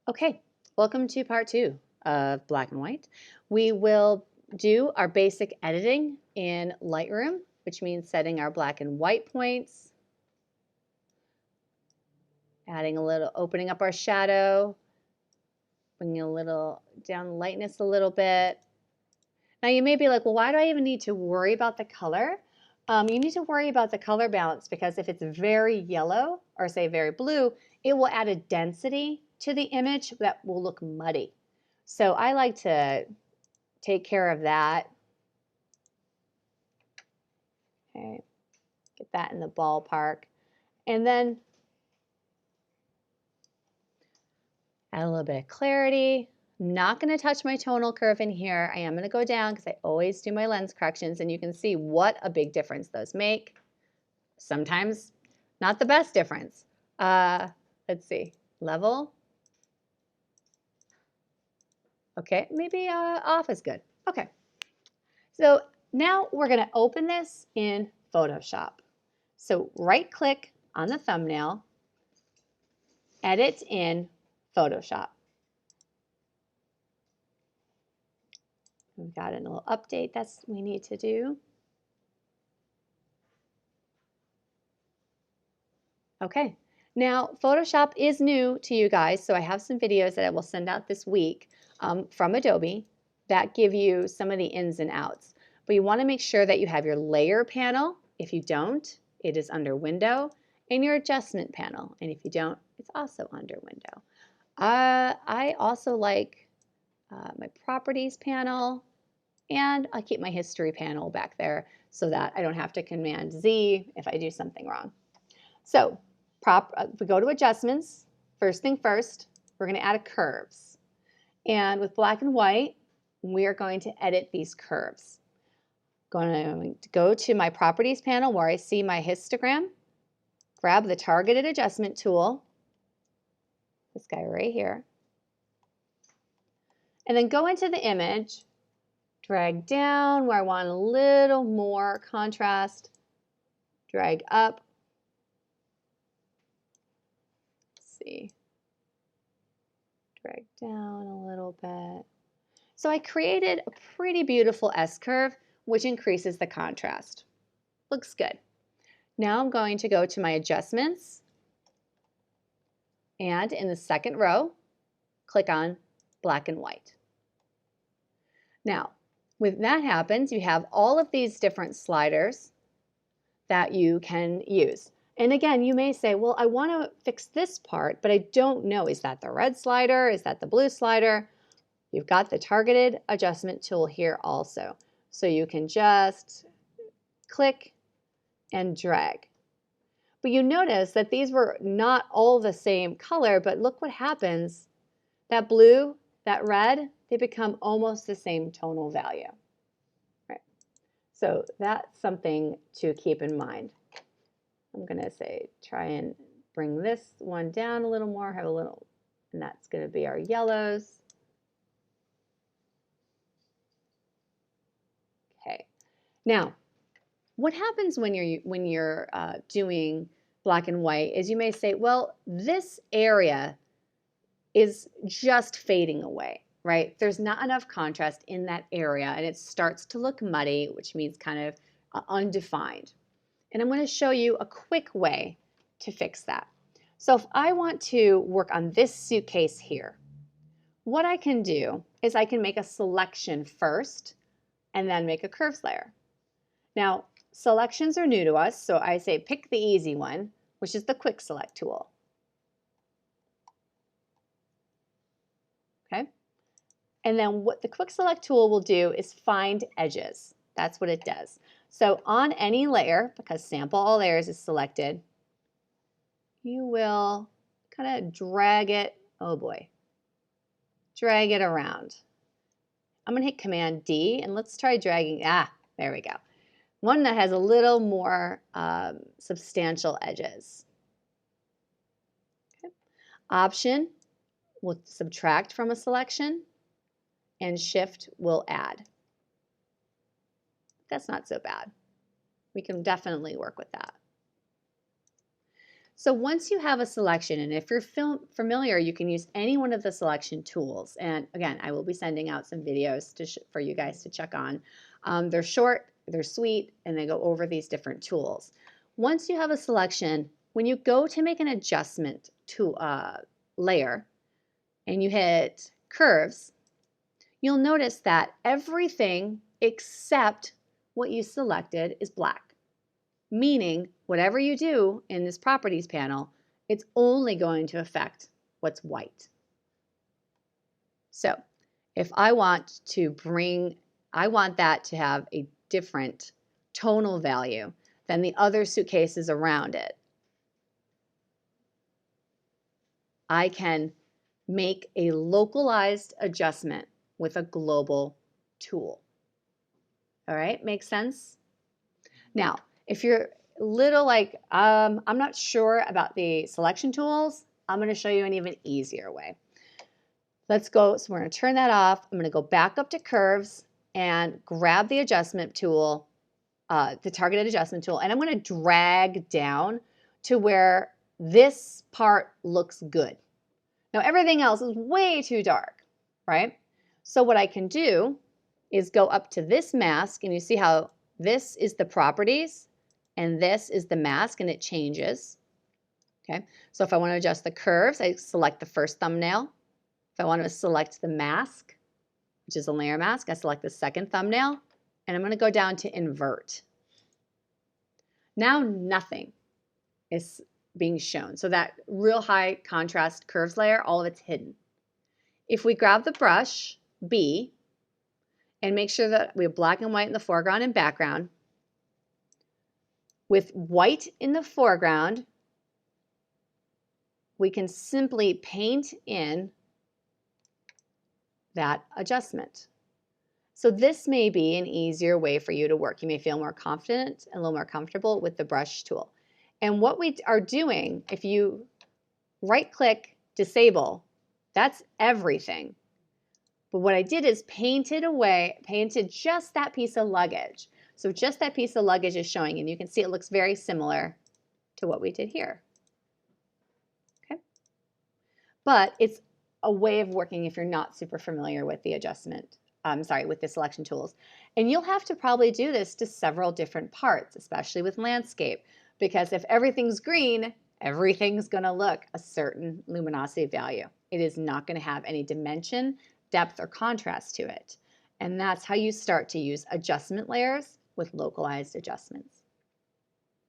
Okay, welcome to part 2 of black and white. We will do our basic editing in Lightroom, which means setting our black and white points, adding a little, opening up our shadow, bringing a little down the lightness a little bit. Now you may be like, well, why do I even need to worry about the color? You need to worry about the color balance because if it's very yellow or say very blue, it will add a density to the image that will look muddy. So I like to take care of that. Okay, get that in the ballpark. And then add a little bit of clarity. I'm not going to touch my tonal curve in here. I am going to go down because I always do my lens corrections, and you can see what a big difference those make. Sometimes not the best difference. Let's see, level. Okay, maybe off is good. Okay, so now we're going to open this in Photoshop. So right click on the thumbnail, edit in Photoshop. We've got a little update that's we need to do. Okay, now Photoshop is new to you guys, so I have some videos that I will send out this week from Adobe that give you some of the ins and outs. But you want to make sure that you have your layer panel. If you don't, it is under Window, and your adjustment panel. And if you don't, it's also under Window. I also like my properties panel, and I keep my history panel back there so that I don't have to Command Z if I do something wrong. So we go to adjustments. First thing first, we're going to add a curves. And with black and white, we are going to edit these curves. Going to go to my properties panel where I see my histogram, grab the targeted adjustment tool, this guy right here, and then go into the image, drag down where I want a little more contrast, drag up. See, drag down a little bit. So I created a pretty beautiful S-curve, which increases the contrast. Looks good. Now I'm going to go to my adjustments, and in the second row, click on black and white. Now, when that happens, you have all of these different sliders that you can use. And again, you may say, well, I want to fix this part, but I don't know. Is that the red slider? Is that the blue slider? You've got the targeted adjustment tool here also. So you can just click and drag. But you notice that these were not all the same color, but look what happens. That blue, that red, they become almost the same tonal value. Right. So that's something to keep in mind. I'm going to say try and bring this one down a little more, have a little, and that's going to be our yellows. Okay. Now, what happens when you're doing black and white is you may say, well, this area is just fading away, right? There's not enough contrast in that area, and it starts to look muddy, which means kind of undefined. And I'm going to show you a quick way to fix that. So if I want to work on this suitcase here, what I can do is I can make a selection first and then make a curves layer. Now, selections are new to us, so I say pick the easy one, which is the quick select tool. Okay? And then what the quick select tool will do is find edges. That's what it does. So on any layer, because sample all layers is selected, you will kind of drag it, oh boy, drag it around. I'm going to hit Command D, and let's try dragging, there we go. One that has a little more substantial edges. Okay. Option will subtract from a selection, and Shift will add. That's not so bad. We can definitely work with that. So once you have a selection, and if you're familiar, you can use any one of the selection tools. And again, I will be sending out some videos for you guys to check on. They're short, they're sweet, and they go over these different tools. Once you have a selection, when you go to make an adjustment to a layer and you hit curves, you'll notice that everything except what you selected is black. Meaning, whatever you do in this properties panel, it's only going to affect what's white. So if I want that to have a different tonal value than the other suitcases around it, I can make a localized adjustment with a global tool. All right, makes sense? Now, if you're a little like, I'm not sure about the selection tools, I'm going to show you an even easier way. Let's go, so we're going to turn that off. I'm going to go back up to curves and grab the adjustment tool, the targeted adjustment tool, and I'm going to drag down to where this part looks good. Now everything else is way too dark, right? So what I can do is go up to this mask, and you see how this is the properties and this is the mask, and it changes. Okay, so if I want to adjust the curves, I select the first thumbnail. If I want to select the mask, which is a layer mask, I select the second thumbnail, and I'm going to go down to invert. Now nothing is being shown. So that real high contrast curves layer, all of it's hidden. If we grab the brush, B, and make sure that we have black and white in the foreground and background, with white in the foreground, we can simply paint in that adjustment. So this may be an easier way for you to work. You may feel more confident and a little more comfortable with the brush tool. And what we are doing, if you right-click, disable, that's everything. But what I did is painted just that piece of luggage. So just that piece of luggage is showing, and you can see it looks very similar to what we did here. Okay? But it's a way of working if you're not super familiar with the with the selection tools. And you'll have to probably do this to several different parts, especially with landscape, because if everything's green, everything's going to look a certain luminosity value. It is not going to have any dimension, depth, or contrast to it. And that's how you start to use adjustment layers with localized adjustments.